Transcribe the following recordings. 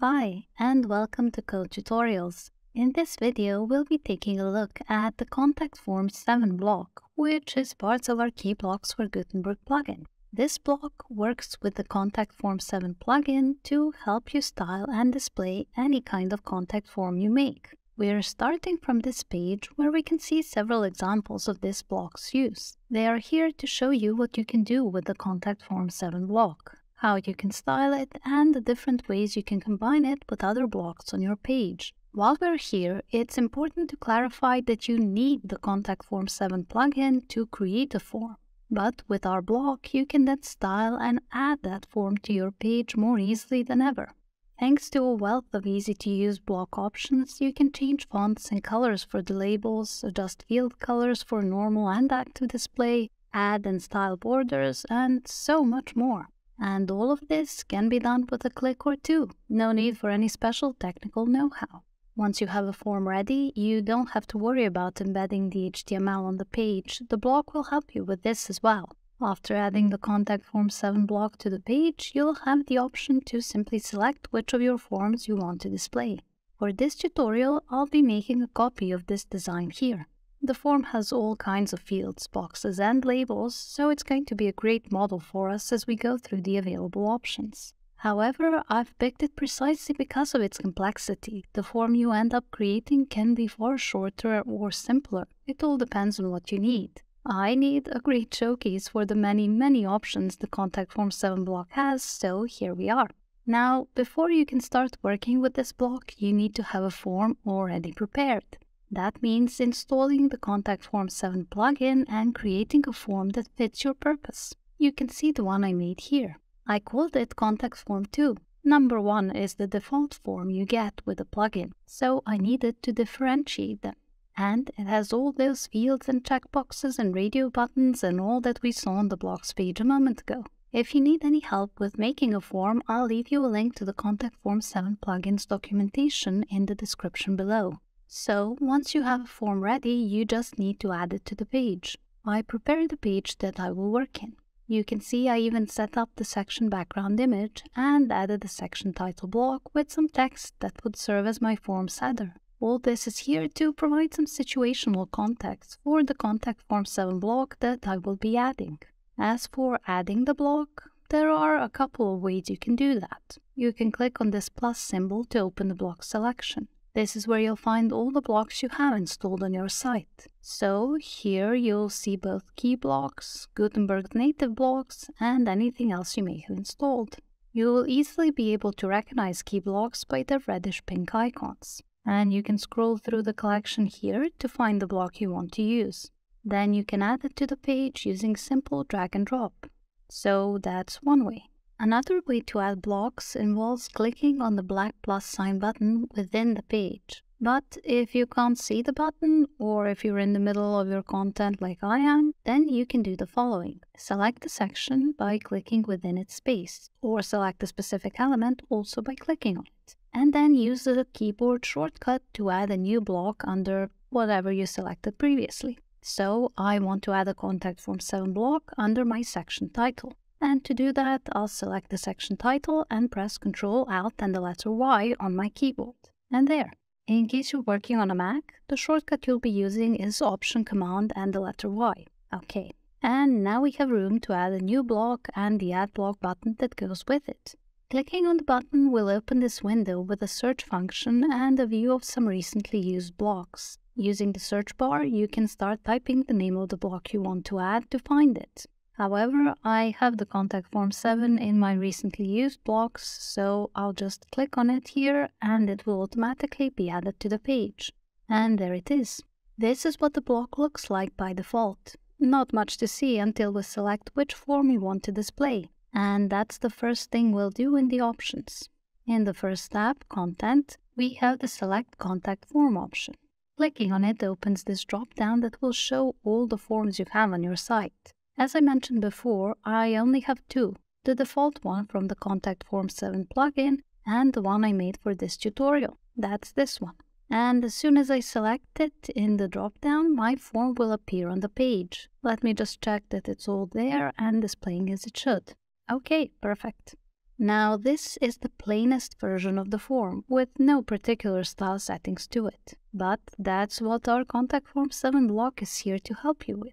Hi, and welcome to Code Tutorials. In this video, we'll be taking a look at the Contact Form 7 block, which is part of our key blocks for Gutenberg plugin. This block works with the Contact Form 7 plugin to help you style and display any kind of contact form you make. We're starting from this page where we can see several examples of this block's use. They are here to show you what you can do with the Contact Form 7 block, how you can style it, and the different ways you can combine it with other blocks on your page. While we're here, it's important to clarify that you need the Contact Form 7 plugin to create a form. But with our block, you can then style and add that form to your page more easily than ever. Thanks to a wealth of easy-to-use block options, you can change fonts and colors for the labels, adjust field colors for normal and active display, add and style borders, and so much more. And all of this can be done with a click or two. No need for any special technical know-how. Once you have a form ready, you don't have to worry about embedding the HTML on the page. The block will help you with this as well. After adding the Contact Form 7 block to the page, you'll have the option to simply select which of your forms you want to display. For this tutorial, I'll be making a copy of this design here. The form has all kinds of fields, boxes, and labels, so it's going to be a great model for us as we go through the available options. However, I've picked it precisely because of its complexity. The form you end up creating can be far shorter or simpler. It all depends on what you need. I need a great showcase for the many options the Contact Form 7 block has, so here we are. Now, before you can start working with this block, you need to have a form already prepared. That means installing the Contact Form 7 plugin and creating a form that fits your purpose. You can see the one I made here. I called it Contact Form 2. Number 1 is the default form you get with the plugin, so I needed to differentiate them. And it has all those fields and checkboxes and radio buttons and all that we saw on the blocks page a moment ago. If you need any help with making a form, I'll leave you a link to the Contact Form 7 plugin's documentation in the description below. So, once you have a form ready, you just need to add it to the page. I prepared the page that I will work in. You can see I even set up the section background image and added a section title block with some text that would serve as my form's header. All this is here to provide some situational context for the Contact Form 7 block that I will be adding. As for adding the block, there are a couple of ways you can do that. You can click on this plus symbol to open the block selection. This is where you'll find all the blocks you have installed on your site. So here you'll see both key blocks, Gutenberg native blocks, and anything else you may have installed. You will easily be able to recognize key blocks by their reddish pink icons. And you can scroll through the collection here to find the block you want to use. Then you can add it to the page using simple drag and drop. So that's one way. Another way to add blocks involves clicking on the black plus sign button within the page. But if you can't see the button, or if you're in the middle of your content like I am, then you can do the following. Select the section by clicking within its space, or select a specific element also by clicking on it. And then use the keyboard shortcut to add a new block under whatever you selected previously. So I want to add a Contact Form 7 block under my section title. And to do that, I'll select the section title and press Ctrl, Alt, and the letter Y on my keyboard. And there. In case you're working on a Mac, the shortcut you'll be using is Option, Command, and the letter Y. Okay. And now we have room to add a new block and the Add Block button that goes with it. Clicking on the button will open this window with a search function and a view of some recently used blocks. Using the search bar, you can start typing the name of the block you want to add to find it. However, I have the Contact Form 7 in my recently used blocks, so I'll just click on it here and it will automatically be added to the page. And there it is. This is what the block looks like by default. Not much to see until we select which form we want to display. And that's the first thing we'll do in the options. In the first tab, Content, we have the Select Contact Form option. Clicking on it opens this drop-down that will show all the forms you have on your site. As I mentioned before, I only have two, the default one from the Contact Form 7 plugin and the one I made for this tutorial. That's this one. And as soon as I select it in the drop-down, my form will appear on the page. Let me just check that it's all there and displaying as it should. Okay, perfect. Now this is the plainest version of the form with no particular style settings to it, but that's what our Contact Form 7 block is here to help you with.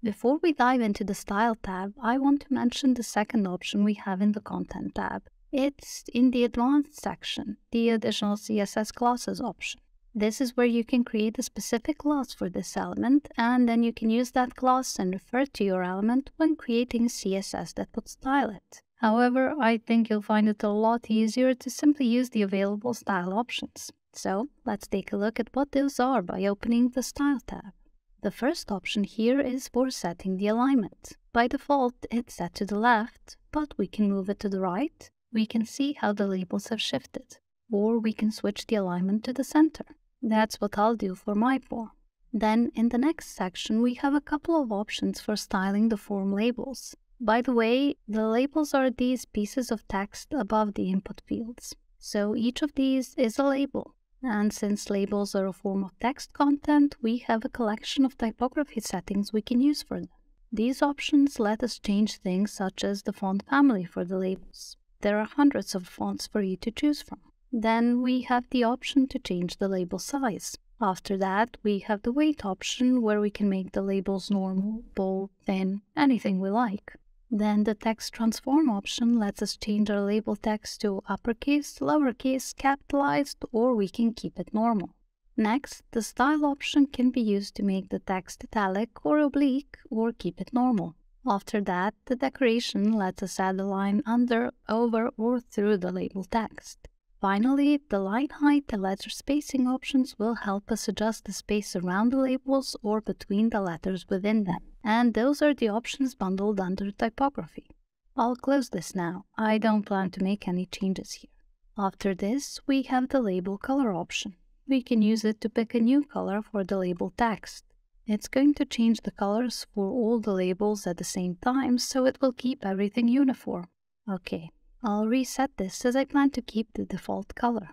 Before we dive into the Style tab, I want to mention the second option we have in the Content tab. It's in the Advanced section, the Additional CSS Classes option. This is where you can create a specific class for this element, and then you can use that class and refer to your element when creating CSS that would style it. However, I think you'll find it a lot easier to simply use the available style options. So let's take a look at what those are by opening the Style tab. The first option here is for setting the alignment. By default, it's set to the left, but we can move it to the right. We can see how the labels have shifted, or we can switch the alignment to the center. That's what I'll do for my form. Then in the next section, we have a couple of options for styling the form labels. By the way, the labels are these pieces of text above the input fields. So each of these is a label. And since labels are a form of text content, we have a collection of typography settings we can use for them. These options let us change things such as the font family for the labels. There are hundreds of fonts for you to choose from. Then we have the option to change the label size. After that, we have the weight option where we can make the labels normal, bold, thin, anything we like. Then the text transform option lets us change our label text to uppercase, lowercase, capitalized, or we can keep it normal. Next, the style option can be used to make the text italic or oblique or keep it normal. After that, the decoration lets us add a line under, over, or through the label text. Finally, the line height and letter spacing options will help us adjust the space around the labels or between the letters within them. And those are the options bundled under typography. I'll close this now. I don't plan to make any changes here. After this, we have the label color option. We can use it to pick a new color for the label text. It's going to change the colors for all the labels at the same time, so it will keep everything uniform. Okay. I'll reset this as I plan to keep the default color.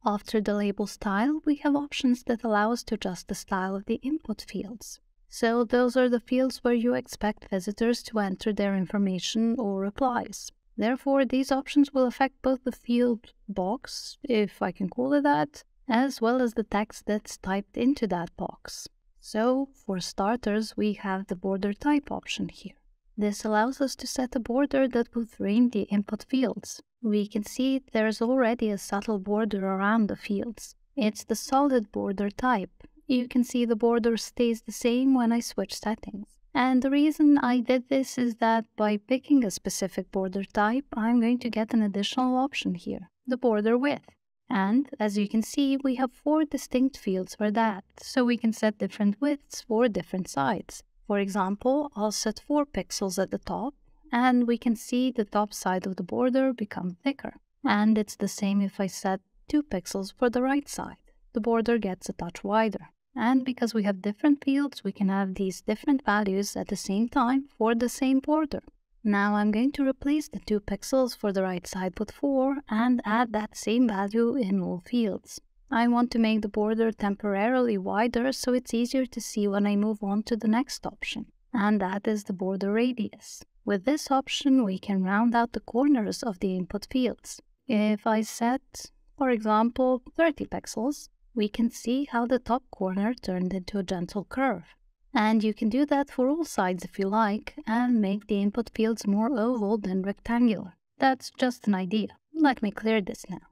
After the label style, we have options that allow us to adjust the style of the input fields. So those are the fields where you expect visitors to enter their information or replies. Therefore, these options will affect both the field box, if I can call it that, as well as the text that's typed into that box. So, for starters, we have the border type option here. This allows us to set a border that will frame the input fields. We can see there's already a subtle border around the fields. It's the solid border type. You can see the border stays the same when I switch settings. And the reason I did this is that by picking a specific border type, I'm going to get an additional option here, the border width. And as you can see, we have 4 distinct fields for that, so we can set different widths for different sides. For example, I'll set 4 pixels at the top, and we can see the top side of the border become thicker. And it's the same if I set 2 pixels for the right side. The border gets a touch wider. And because we have different fields, we can have these different values at the same time for the same border. Now I'm going to replace the 2 pixels for the right side with 4 and add that same value in all fields. I want to make the border temporarily wider so it's easier to see when I move on to the next option, and that is the border radius. With this option, we can round out the corners of the input fields. If I set, for example, 30 pixels, we can see how the top corner turned into a gentle curve. And you can do that for all sides if you like, and make the input fields more oval than rectangular. That's just an idea. Let me clear this now.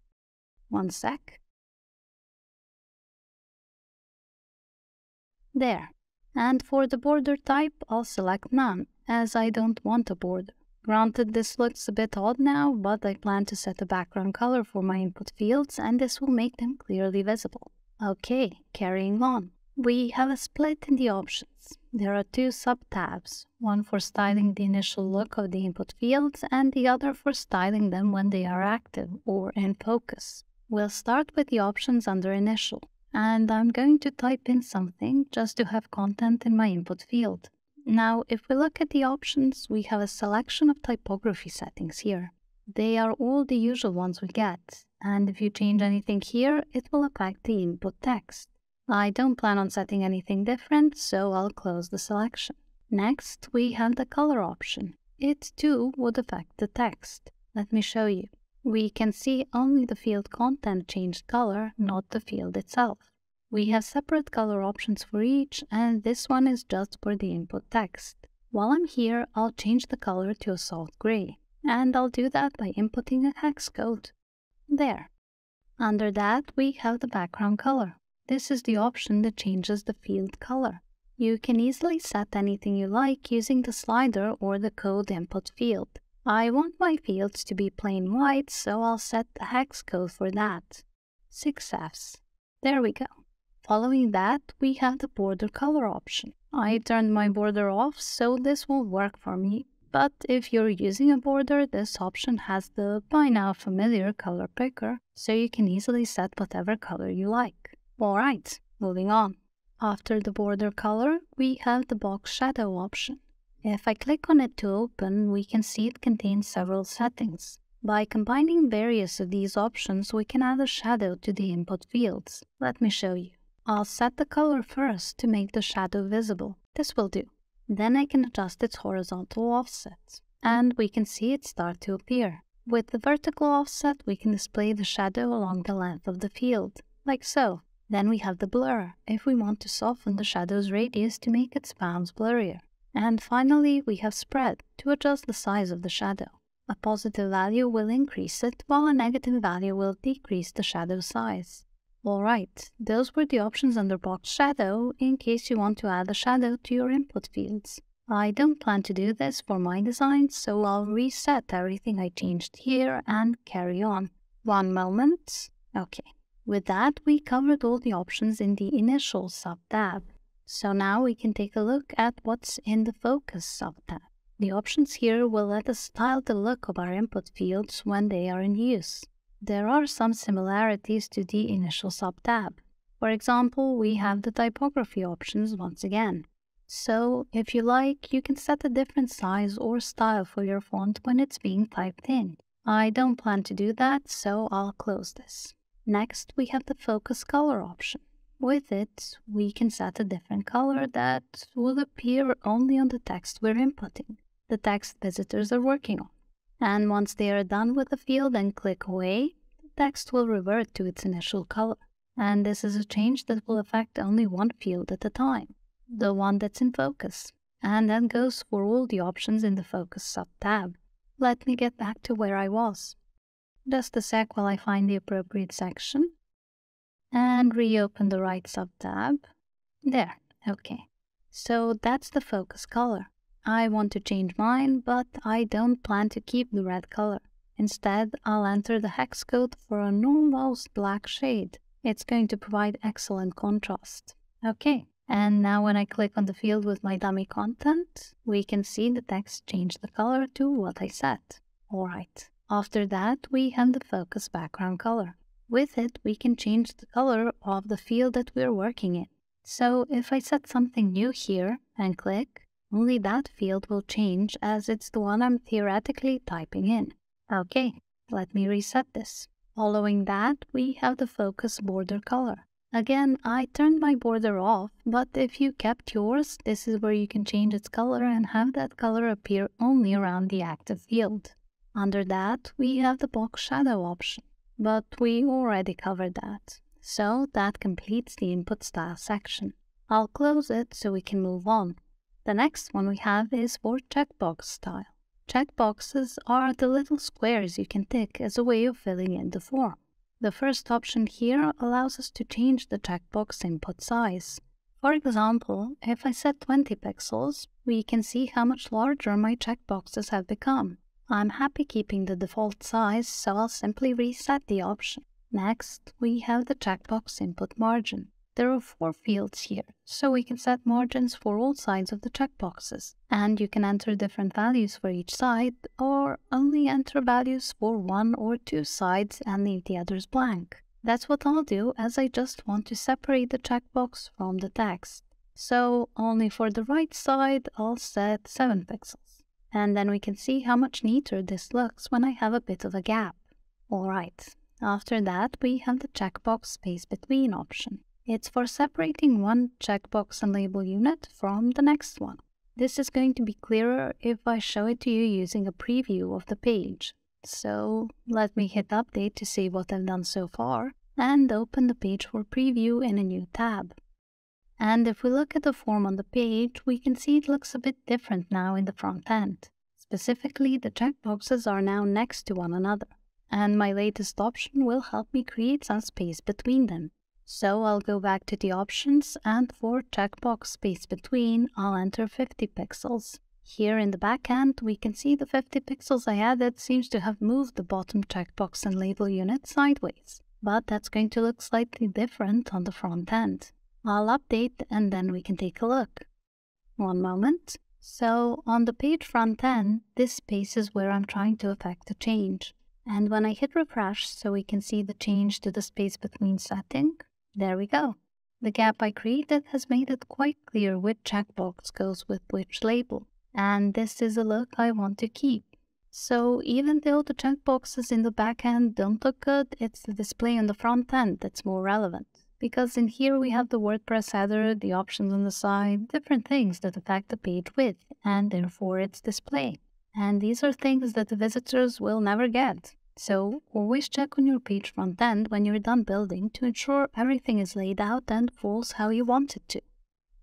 One sec. There. And for the border type, I'll select none, as I don't want a border. Granted, this looks a bit odd now, but I plan to set a background color for my input fields, and this will make them clearly visible. Okay, carrying on. We have a split in the options. There are 2 sub-tabs, one for styling the initial look of the input fields, and the other for styling them when they are active or in focus. We'll start with the options under Initial. And I'm going to type in something just to have content in my input field. Now, if we look at the options, we have a selection of typography settings here. They are all the usual ones we get, and if you change anything here, it will affect the input text. I don't plan on setting anything different, so I'll close the selection. Next, we have the color option. It too would affect the text. Let me show you. We can see only the field content changed color, not the field itself. We have separate color options for each, and this one is just for the input text. While I'm here, I'll change the color to a soft gray, and I'll do that by inputting a hex code. There. Under that, we have the background color. This is the option that changes the field color. You can easily set anything you like using the slider or the code input field. I want my fields to be plain white, so I'll set the hex code for that. 6Fs. There we go. Following that, we have the border color option. I turned my border off, so this won't work for me. But if you're using a border, this option has the by now familiar color picker, so you can easily set whatever color you like. Alright, moving on. After the border color, we have the box shadow option. If I click on it to open, we can see it contains several settings. By combining various of these options, we can add a shadow to the input fields. Let me show you. I'll set the color first to make the shadow visible. This will do. Then I can adjust its horizontal offset, and we can see it start to appear. With the vertical offset, we can display the shadow along the length of the field, like so. Then we have the blur, if we want to soften the shadow's radius to make its bounds blurrier. And finally, we have spread, to adjust the size of the shadow. A positive value will increase it, while a negative value will decrease the shadow size. Alright, those were the options under box shadow, in case you want to add a shadow to your input fields. I don't plan to do this for my design, so I'll reset everything I changed here and carry on. One moment. Okay. With that, we covered all the options in the initial sub-tab. So now we can take a look at what's in the focus sub-tab. The options here will let us style the look of our input fields when they are in use. There are some similarities to the initial sub-tab. For example, we have the typography options once again. So, if you like, you can set a different size or style for your font when it's being typed in. I don't plan to do that, so I'll close this. Next, we have the focus color option. With it, we can set a different color that will appear only on the text we're inputting, the text visitors are working on. And once they are done with the field and click away, the text will revert to its initial color. And this is a change that will affect only one field at a time, the one that's in focus. And that goes for all the options in the focus sub-tab. Let me get back to where I was. Just a sec while I find the appropriate section. And reopen the right sub-tab. There, okay. So that's the focus color. I want to change mine, but I don't plan to keep the red color. Instead, I'll enter the hex code for an almost black shade. It's going to provide excellent contrast. Okay, and now when I click on the field with my dummy content, we can see the text change the color to what I set. Alright. After that, we have the focus background color. With it, we can change the color of the field that we're working in. So if I set something new here and click, only that field will change as it's the one I'm theoretically typing in. Okay, let me reset this. Following that, we have the focus border color. Again, I turned my border off, but if you kept yours, this is where you can change its color and have that color appear only around the active field. Under that, we have the box shadow option, but we already covered that. So that completes the input style section. I'll close it so we can move on. The next one we have is for checkbox style. Checkboxes are the little squares you can tick as a way of filling in the form. The first option here allows us to change the checkbox input size. For example, if I set 20 pixels, we can see how much larger my checkboxes have become. I'm happy keeping the default size, so I'll simply reset the option. Next, we have the checkbox input margin. There are 4 fields here, so we can set margins for all sides of the checkboxes. And you can enter different values for each side, or only enter values for 1 or 2 sides and leave the others blank. That's what I'll do, as I just want to separate the checkbox from the text. So only for the right side, I'll set 7 pixels. And then we can see how much neater this looks when I have a bit of a gap. Alright, after that we have the checkbox space between option. It's for separating one checkbox and label unit from the next one. This is going to be clearer if I show it to you using a preview of the page. So let me hit update to see what I've done so far and open the page for preview in a new tab. And if we look at the form on the page, we can see it looks a bit different now in the front end. Specifically, the checkboxes are now next to one another, and my latest option will help me create some space between them. So I'll go back to the options, and for checkbox space between, I'll enter 50 pixels. Here in the back end, we can see the 50 pixels I added seems to have moved the bottom checkbox and label unit sideways, but that's going to look slightly different on the front end. I'll update and then we can take a look. One moment. So on the page front end, this space is where I'm trying to effect a change. And when I hit refresh so we can see the change to the space between setting, there we go. The gap I created has made it quite clear which checkbox goes with which label. And this is a look I want to keep. So even though the checkboxes in the back end don't look good, it's the display on the front end that's more relevant. Because in here we have the WordPress header, the options on the side, different things that affect the page width and therefore its display. And these are things that the visitors will never get. So always check on your page front end when you're done building to ensure everything is laid out and falls how you want it to.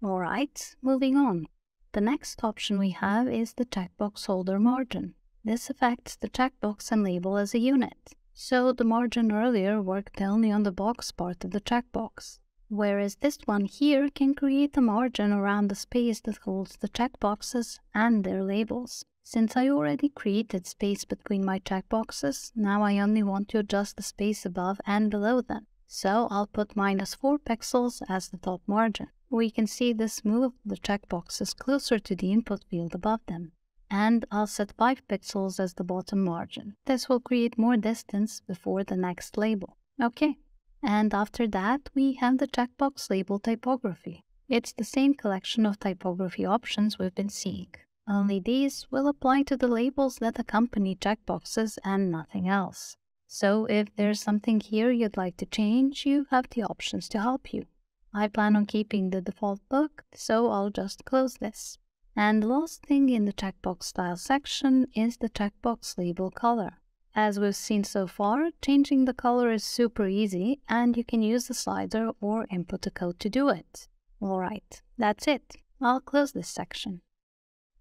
Alright, moving on. The next option we have is the checkbox holder margin. This affects the checkbox and label as a unit. So the margin earlier worked only on the box part of the checkbox, whereas this one here can create a margin around the space that holds the checkboxes and their labels. Since I already created space between my checkboxes, now I only want to adjust the space above and below them. So I'll put -4 pixels as the top margin. We can see this move the checkboxes closer to the input field above them. And I'll set 5 pixels as the bottom margin. This will create more distance before the next label. Okay, and after that we have the checkbox label typography. It's the same collection of typography options we've been seeing. Only these will apply to the labels that accompany checkboxes and nothing else. So if there's something here you'd like to change, you have the options to help you. I plan on keeping the default look, so I'll just close this. And the last thing in the checkbox style section is the checkbox label color. As we've seen so far, changing the color is super easy and you can use the slider or input a code to do it. Alright, that's it. I'll close this section.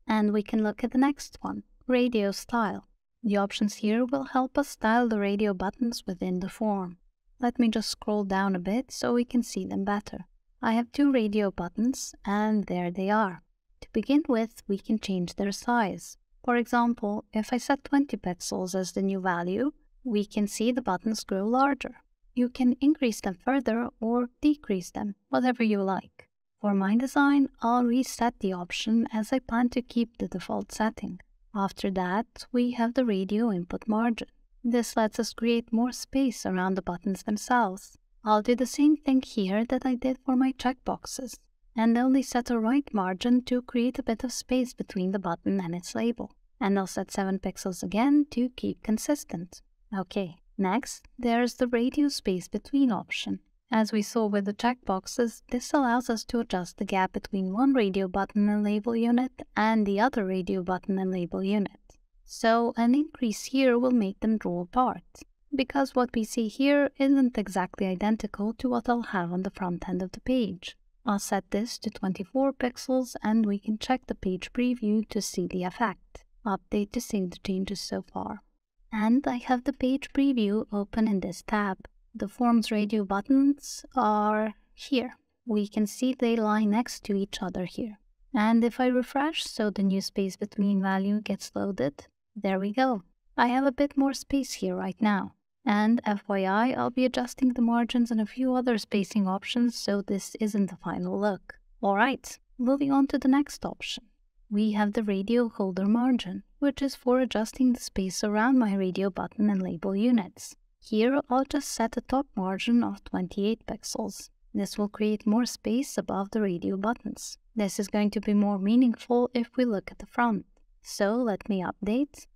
And we can look at the next one, radio style. The options here will help us style the radio buttons within the form. Let me just scroll down a bit so we can see them better. I have 2 radio buttons and there they are. To begin with, we can change their size. For example, if I set 20 pixels as the new value, we can see the buttons grow larger. You can increase them further or decrease them, whatever you like. For my design, I'll reset the option as I plan to keep the default setting. After that, we have the radio input margin. This lets us create more space around the buttons themselves. I'll do the same thing here that I did for my checkboxes, and only set a right margin to create a bit of space between the button and its label. And I'll set 7 pixels again to keep consistent. Okay, next, there's the radio space between option. As we saw with the checkboxes, this allows us to adjust the gap between one radio button and label unit and the other radio button and label unit. So an increase here will make them draw apart, because what we see here isn't exactly identical to what I'll have on the front end of the page. I'll set this to 24 pixels and we can check the page preview to see the effect. Update to save the changes so far. And I have the page preview open in this tab. The form's radio buttons are here. We can see they lie next to each other here. And if I refresh so the new space between value gets loaded, there we go. I have a bit more space here right now. And FYI, I'll be adjusting the margins and a few other spacing options, so this isn't the final look. Alright, moving on to the next option. We have the radio holder margin, which is for adjusting the space around my radio button and label units. Here, I'll just set a top margin of 28 pixels. This will create more space above the radio buttons. This is going to be more meaningful if we look at the front. So let me update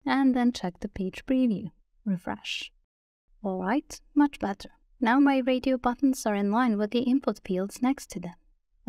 and then check the page preview. Refresh. Alright, much better. Now my radio buttons are in line with the input fields next to them.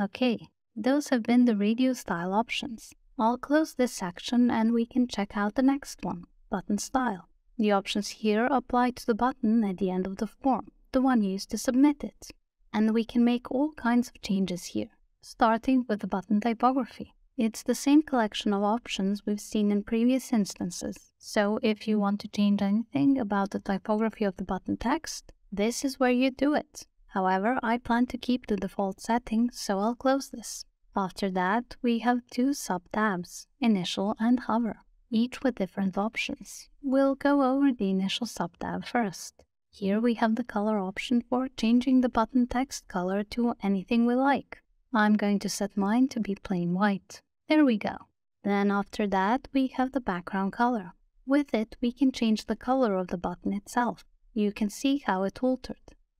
Okay, Those have been the radio style options. I'll close this section and we can check out the next one, button style. The options here apply to the button at the end of the form, the one used to submit it. And we can make all kinds of changes here, starting with the button typography. It's the same collection of options we've seen in previous instances, so if you want to change anything about the typography of the button text, this is where you do it. However, I plan to keep the default settings, so I'll close this. After that, we have two sub-tabs, Initial and Hover, each with different options. We'll go over the Initial sub-tab first. Here we have the color option for changing the button text color to anything we like. I'm going to set mine to be plain white. There we go. Then after that, we have the background color. With it, we can change the color of the button itself. You can see how it altered.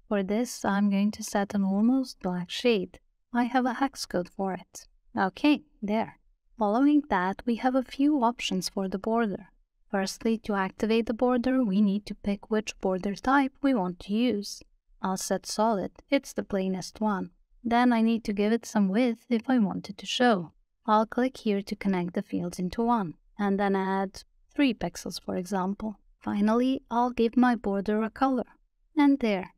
For this, I'm going to set an almost black shade. I have a hex code for it. Okay, there. Following that, we have a few options for the border. Firstly, to activate the border, we need to pick which border type we want to use. I'll set solid, it's the plainest one. Then I need to give it some width if I want it to show. I'll click here to connect the fields into one, and then add 3 pixels for example. Finally, I'll give my border a color. And there.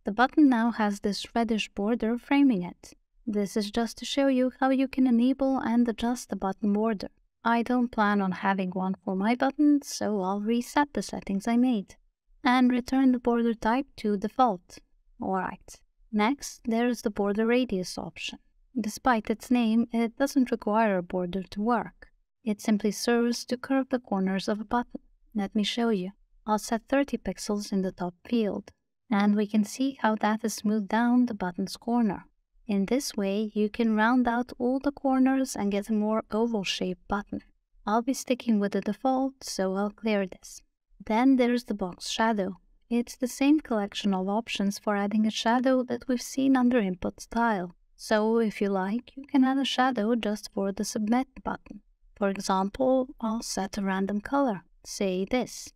The button now has this reddish border framing it. This is just to show you how you can enable and adjust the button border. I don't plan on having one for my button, so I'll reset the settings I made. And return the border type to default. Alright. Next, there's the border radius option. Despite its name, it doesn't require a border to work. It simply serves to curve the corners of a button. Let me show you. I'll set 30 pixels in the top field. And we can see how that has smoothed down the button's corner. In this way, you can round out all the corners and get a more oval-shaped button. I'll be sticking with the default, so I'll clear this. Then there's the box shadow. It's the same collection of options for adding a shadow that we've seen under input style. So if you like, you can add a shadow just for the submit button. For example, I'll set a random color, say this.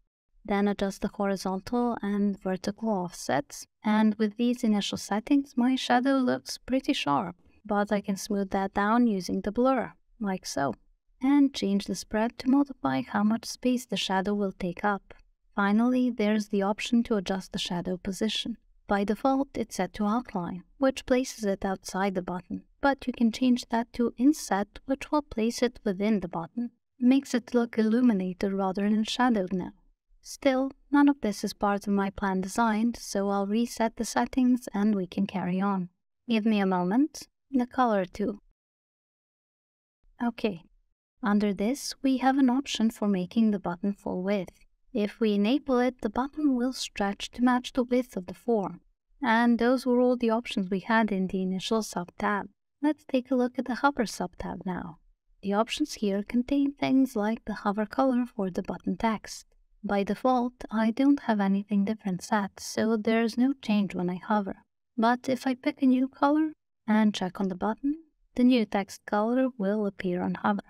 Then adjust the horizontal and vertical offsets, and with these initial settings my shadow looks pretty sharp, but I can smooth that down using the blur, like so, and change the spread to modify how much space the shadow will take up. Finally, there's the option to adjust the shadow position. By default, it's set to outline, which places it outside the button, but you can change that to inset, which will place it within the button. Makes it look illuminated rather than shadowed now. Still, none of this is part of my plan design, so I'll reset the settings and we can carry on. Give me a moment. The color too. Okay. Under this, we have an option for making the button full width. If we enable it, the button will stretch to match the width of the form. And those were all the options we had in the initial sub-tab. Let's take a look at the hover sub-tab now. The options here contain things like the hover color for the button text. By default, I don't have anything different set, so there's no change when I hover. But if I pick a new color and check on the button, the new text color will appear on hover.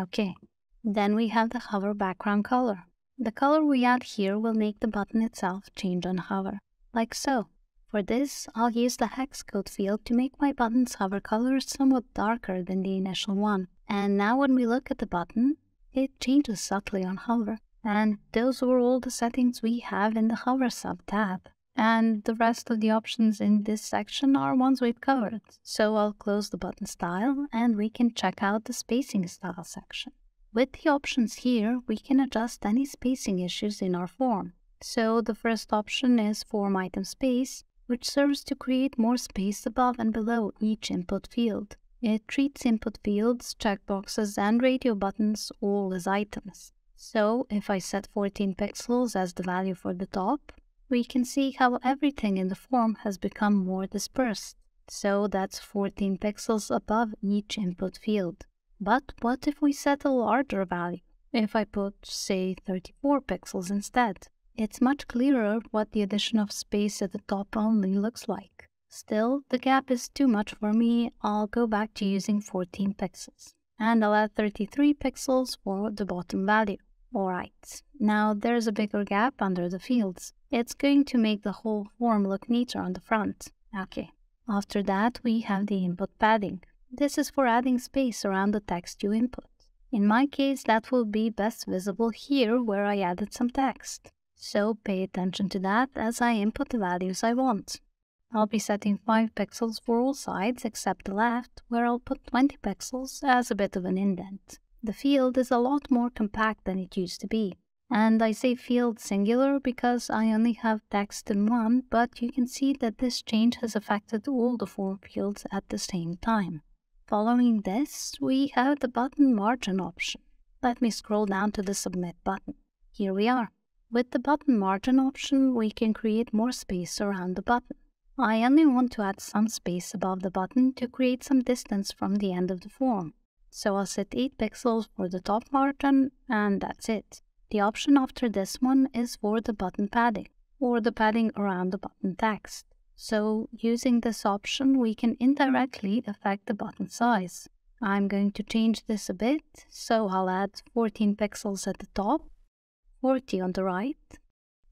Okay. Then we have the hover background color. The color we add here will make the button itself change on hover, like so. For this, I'll use the hex code field to make my button's hover color somewhat darker than the initial one. And now when we look at the button, it changes subtly on hover. And those were all the settings we have in the hover sub-tab. And the rest of the options in this section are ones we've covered. So I'll close the button style and we can check out the spacing style section. With the options here, we can adjust any spacing issues in our form. So the first option is form item space, which serves to create more space above and below each input field. It treats input fields, checkboxes, and radio buttons all as items. So if I set 14 pixels as the value for the top, we can see how everything in the form has become more dispersed. So that's 14 pixels above each input field. But what if we set a larger value? If I put, say, 34 pixels instead? It's much clearer what the addition of space at the top only looks like. Still, the gap is too much for me. I'll go back to using 14 pixels. And I'll add 33 pixels for the bottom value. Alright, now there's a bigger gap under the fields. It's going to make the whole form look neater on the front. Okay. After that, we have the input padding. This is for adding space around the text you input. In my case, that will be best visible here where I added some text. So pay attention to that as I input the values I want. I'll be setting 5 pixels for all sides except the left, where I'll put 20 pixels as a bit of an indent. The field is a lot more compact than it used to be. And I say field singular because I only have text in one, but you can see that this change has affected all the form fields at the same time. Following this, we have the button margin option. Let me scroll down to the Submit button. Here we are. With the button margin option, we can create more space around the button. I only want to add some space above the button to create some distance from the end of the form. So I'll set 8 pixels for the top margin, and that's it. The option after this one is for the button padding, or the padding around the button text. So using this option, we can indirectly affect the button size. I'm going to change this a bit, so I'll add 14 pixels at the top, 40 on the right,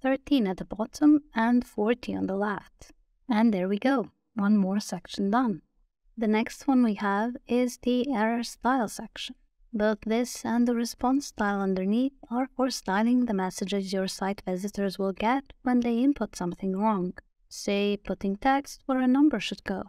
13 at the bottom, and 40 on the left. And there we go, one more section done. The next one we have is the error style section. Both this and the response style underneath are for styling the messages your site visitors will get when they input something wrong, say putting text where a number should go.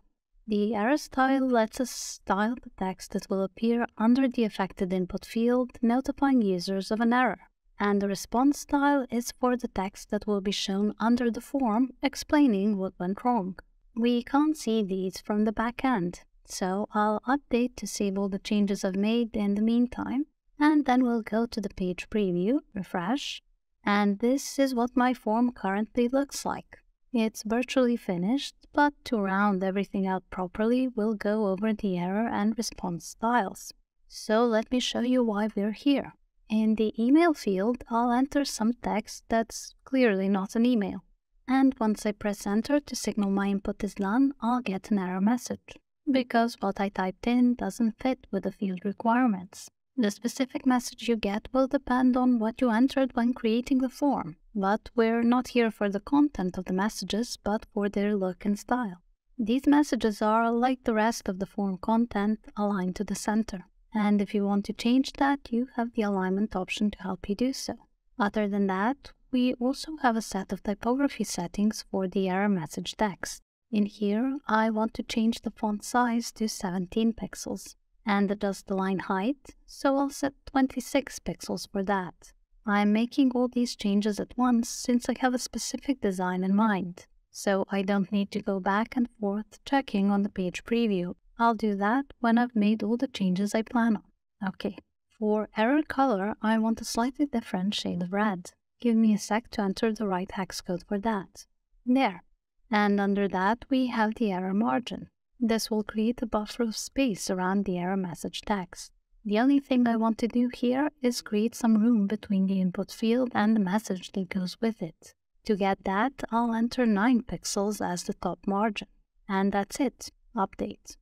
The error style lets us style the text that will appear under the affected input field, notifying users of an error. And the response style is for the text that will be shown under the form, explaining what went wrong. We can't see these from the back end, so I'll update to save all the changes I've made in the meantime, and then we'll go to the page preview, refresh, and this is what my form currently looks like. It's virtually finished, but to round everything out properly, we'll go over the error and response styles. So let me show you why we're here. In the email field, I'll enter some text that's clearly not an email. And once I press enter to signal my input is done, I'll get an error message, because what I typed in doesn't fit with the field requirements. The specific message you get will depend on what you entered when creating the form, but we're not here for the content of the messages, but for their look and style. These messages are, like the rest of the form content, aligned to the center. And if you want to change that, you have the alignment option to help you do so. Other than that, we also have a set of typography settings for the error message text. In here, I want to change the font size to 17 pixels and adjust the line height, so I'll set 26 pixels for that. I'm making all these changes at once since I have a specific design in mind, so I don't need to go back and forth checking on the page preview. I'll do that when I've made all the changes I plan on. Okay, for error color, I want a slightly different shade of red. Give me a sec to enter the right hex code for that. There. And under that, we have the error margin. This will create a buffer of space around the error message text. The only thing I want to do here is create some room between the input field and the message that goes with it. To get that, I'll enter 9 pixels as the top margin. And that's it. Update.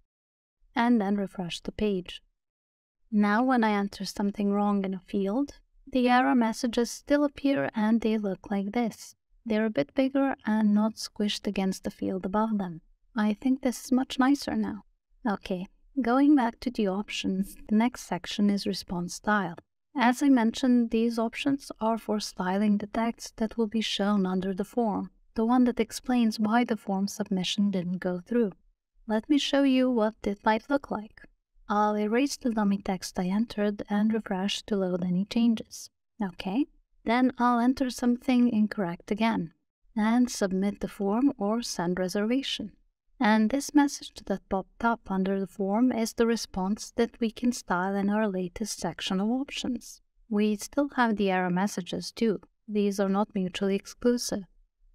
And then refresh the page. Now when I enter something wrong in a field, the error messages still appear and they look like this. They're a bit bigger and not squished against the field above them. I think this is much nicer now. Okay, going back to the options, the next section is response style. As I mentioned, these options are for styling the text that will be shown under the form, the one that explains why the form submission didn't go through. Let me show you what it might look like. I'll erase the dummy text I entered and refresh to load any changes. Okay, then I'll enter something incorrect again and submit the form or send reservation. And this message that popped up under the form is the response that we can style in our latest section of options. We still have the error messages too. These are not mutually exclusive.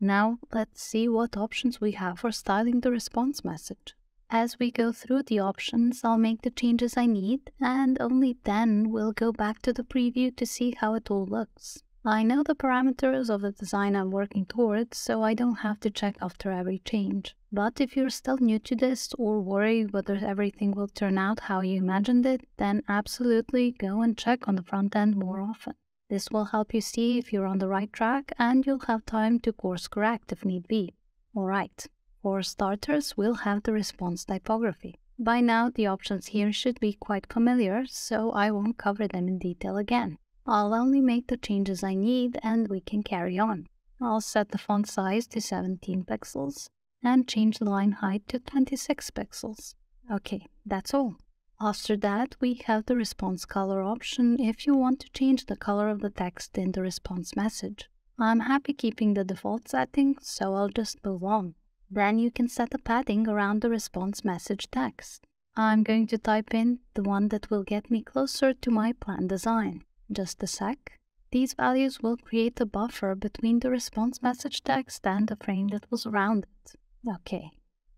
Now let's see what options we have for styling the response message. As we go through the options, I'll make the changes I need, and only then we'll go back to the preview to see how it all looks. I know the parameters of the design I'm working towards, so I don't have to check after every change. But if you're still new to this or worry whether everything will turn out how you imagined it, then absolutely go and check on the front end more often. This will help you see if you're on the right track, and you'll have time to course correct if need be. Alright. For starters, we'll have the response typography. By now, the options here should be quite familiar, so I won't cover them in detail again. I'll only make the changes I need and we can carry on. I'll set the font size to 17 pixels and change the line height to 26 pixels. Okay, that's all. After that, we have the response color option if you want to change the color of the text in the response message. I'm happy keeping the default setting, so I'll just move on. Then you can set a padding around the response message text. I'm going to type in the one that will get me closer to my planned design. Just a sec. These values will create a buffer between the response message text and the frame that was around it. Okay.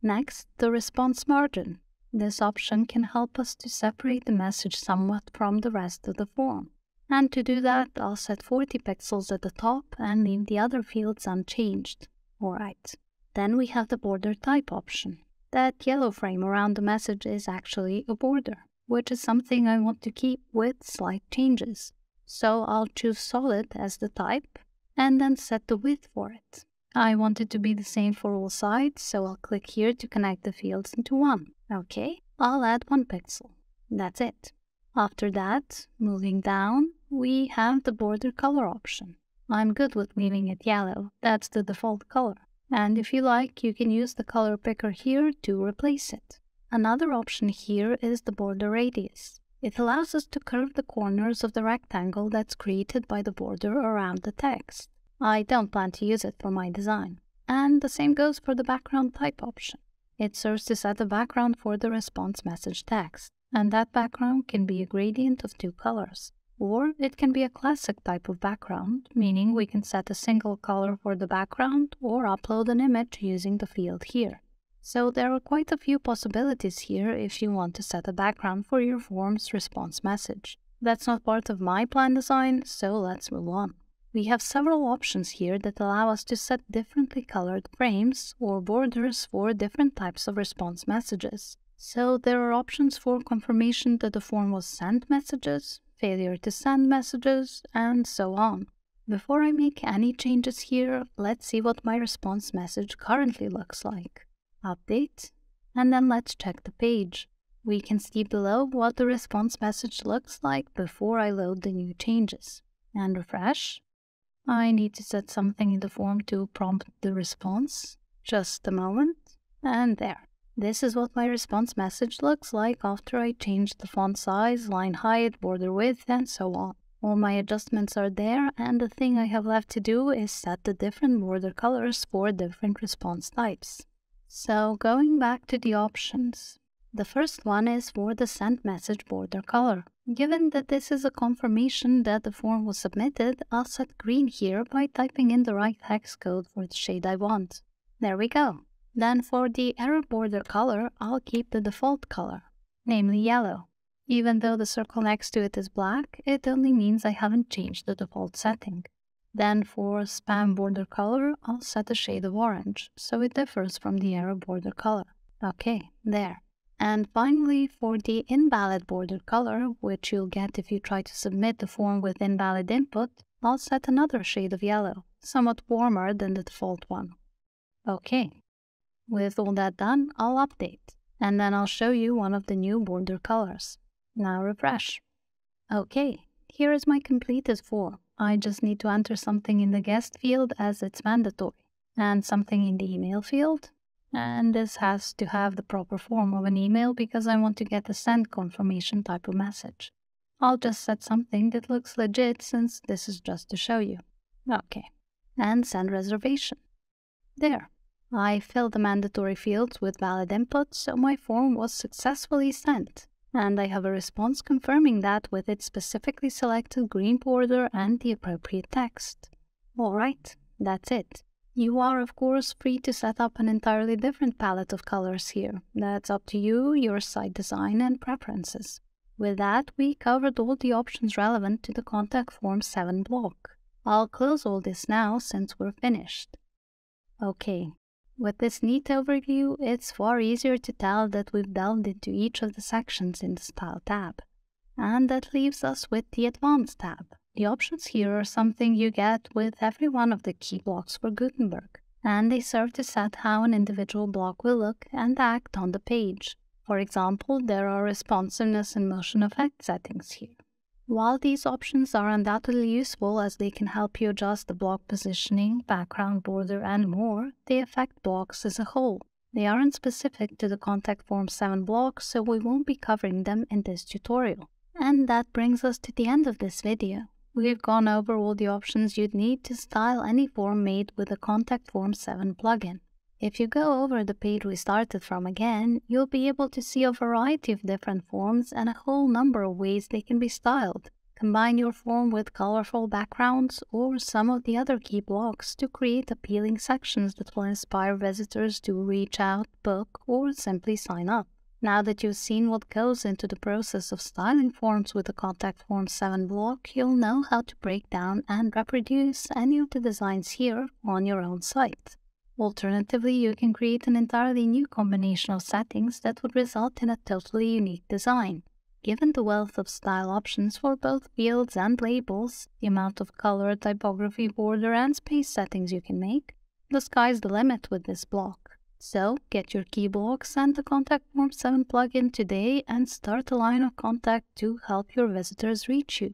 Next, the response margin. This option can help us to separate the message somewhat from the rest of the form. And to do that, I'll set 40 pixels at the top and leave the other fields unchanged. Alright. Then we have the border type option. That yellow frame around the message is actually a border, which is something I want to keep with slight changes. So I'll choose solid as the type and then set the width for it. I want it to be the same for all sides, so I'll click here to connect the fields into one. Okay, I'll add 1 pixel. That's it. After that, moving down, we have the border color option. I'm good with leaving it yellow. That's the default color. And if you like, you can use the color picker here to replace it. Another option here is the border radius. It allows us to curve the corners of the rectangle that's created by the border around the text. I don't plan to use it for my design. And the same goes for the background type option. It serves to set a background for the response message text, and that background can be a gradient of 2 colors. Or it can be a classic type of background, meaning we can set a single color for the background or upload an image using the field here. So there are quite a few possibilities here if you want to set a background for your form's response message. That's not part of my plan design, so let's move on. We have several options here that allow us to set differently colored frames or borders for different types of response messages. So there are options for confirmation that the form was sent messages, failure to send messages, and so on. Before I make any changes here, let's see what my response message currently looks like. Update, and then let's check the page. We can see below what the response message looks like before I load the new changes. And refresh. I need to set something in the form to prompt the response. Just a moment, and there. This is what my response message looks like after I changed the font size, line height, border width, and so on. All my adjustments are there, and the thing I have left to do is set the different border colors for different response types. So going back to the options, the first one is for the sent message border color. Given that this is a confirmation that the form was submitted, I'll set green here by typing in the right hex code for the shade I want. There we go. Then for the error border color, I'll keep the default color, namely yellow. Even though the circle next to it is black, it only means I haven't changed the default setting. Then for spam border color, I'll set a shade of orange, so it differs from the error border color. Okay, there. And finally, for the invalid border color, which you'll get if you try to submit the form with invalid input, I'll set another shade of yellow, somewhat warmer than the default one. Okay. With all that done, I'll update, and then I'll show you one of the new border colors. Now refresh. Okay, here is my completed form. I just need to enter something in the guest field as it's mandatory, and something in the email field. And this has to have the proper form of an email because I want to get a send confirmation type of message. I'll just set something that looks legit since this is just to show you. Okay, and send reservation. There. I filled the mandatory fields with valid input, so my form was successfully sent. And I have a response confirming that with its specifically selected green border and the appropriate text. Alright, that's it. You are, of course, free to set up an entirely different palette of colors here. That's up to you, your site design, and preferences. With that, we covered all the options relevant to the Contact Form 7 block. I'll close all this now since we're finished. Okay. With this neat overview, it's far easier to tell that we've delved into each of the sections in the Style tab. And that leaves us with the Advanced tab. The options here are something you get with every one of the key blocks for Gutenberg, and they serve to set how an individual block will look and act on the page. For example, there are responsiveness and motion effect settings here. While these options are undoubtedly useful as they can help you adjust the block positioning, background border, and more, they affect blocks as a whole. They aren't specific to the Contact Form 7 block, so we won't be covering them in this tutorial. And that brings us to the end of this video. We've gone over all the options you'd need to style any form made with the Contact Form 7 plugin. If you go over the page we started from again, you'll be able to see a variety of different forms and a whole number of ways they can be styled. Combine your form with colorful backgrounds or some of the other key blocks to create appealing sections that will inspire visitors to reach out, book, or simply sign up. Now that you've seen what goes into the process of styling forms with the Contact Form 7 block, you'll know how to break down and reproduce any of the designs here on your own site. Alternatively, you can create an entirely new combination of settings that would result in a totally unique design. Given the wealth of style options for both fields and labels, the amount of color, typography, border, and space settings you can make, the sky's the limit with this block. So, get your key blocks and the Contact Form 7 plugin today and start a line of contact to help your visitors reach you.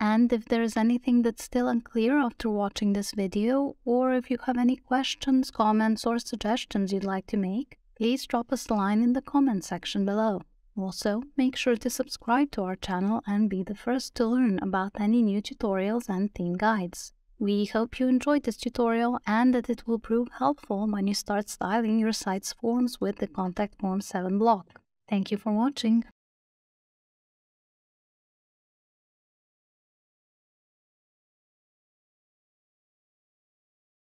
And if there is anything that's still unclear after watching this video, or if you have any questions, comments, or suggestions you'd like to make, please drop us a line in the comment section below. Also, make sure to subscribe to our channel and be the first to learn about any new tutorials and theme guides. We hope you enjoyed this tutorial and that it will prove helpful when you start styling your site's forms with the Contact Form 7 block. Thank you for watching.